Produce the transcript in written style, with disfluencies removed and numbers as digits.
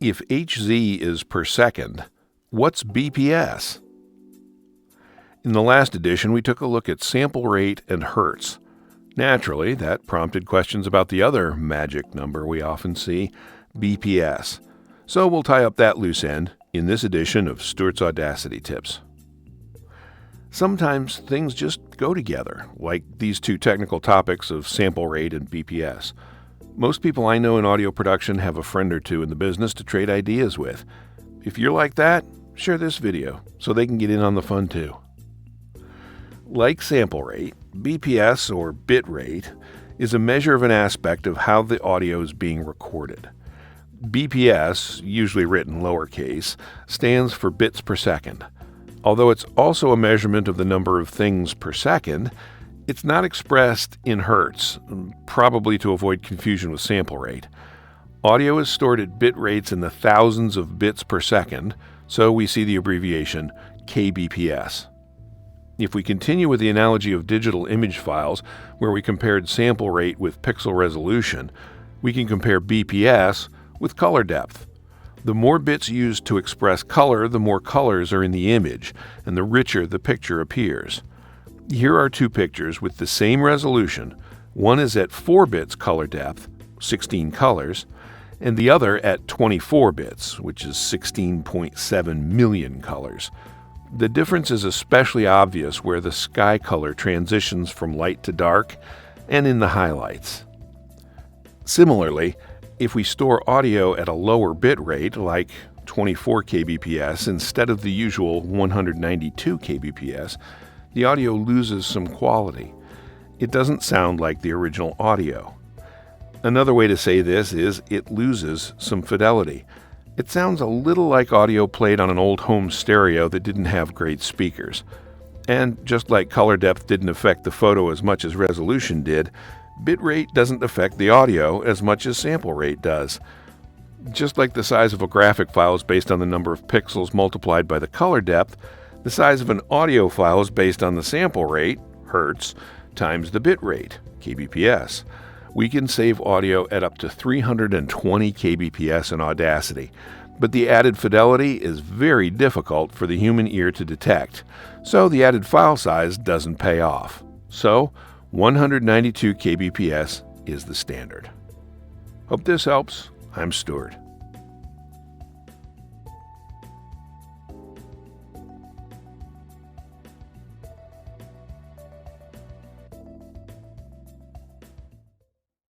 If Hz is per second, what's BPS? In the last edition, we took a look at sample rate and hertz. Naturally, that prompted questions about the other magic number we often see, BPS. So we'll tie up that loose end in this edition of Stuart's Audacity Tips. Sometimes things just go together, like these two technical topics of sample rate and BPS. Most people I know in audio production have a friend or two in the business to trade ideas with. If you're like that, share this video so they can get in on the fun too. Like sample rate, BPS or bit rate is a measure of an aspect of how the audio is being recorded. BPS, usually written lowercase, stands for bits per second. Although it's also a measurement of the number of things per second, it's not expressed in hertz, probably to avoid confusion with sample rate. Audio is stored at bit rates in the thousands of bits per second, so we see the abbreviation kbps. If we continue with the analogy of digital image files, where we compared sample rate with pixel resolution, we can compare BPS with color depth. The more bits used to express color, the more colors are in the image, and the richer the picture appears. Here are two pictures with the same resolution. One is at 4 bits color depth, 16 colors, and the other at 24 bits, which is 16.7 million colors. The difference is especially obvious where the sky color transitions from light to dark and in the highlights. Similarly, if we store audio at a lower bit rate, like 24 kbps instead of the usual 192 kbps, the audio loses some quality. It doesn't sound like the original audio. Another way to say this is it loses some fidelity. It sounds a little like audio played on an old home stereo that didn't have great speakers. And just like color depth didn't affect the photo as much as resolution did, bitrate doesn't affect the audio as much as sample rate does. Just like the size of a graphic file is based on the number of pixels multiplied by the color depth, the size of an audio file is based on the sample rate, hertz, times the bit rate, kbps. We can save audio at up to 320 kbps in Audacity, but the added fidelity is very difficult for the human ear to detect, so the added file size doesn't pay off. So, 192 kbps is the standard. Hope this helps. I'm Stuart.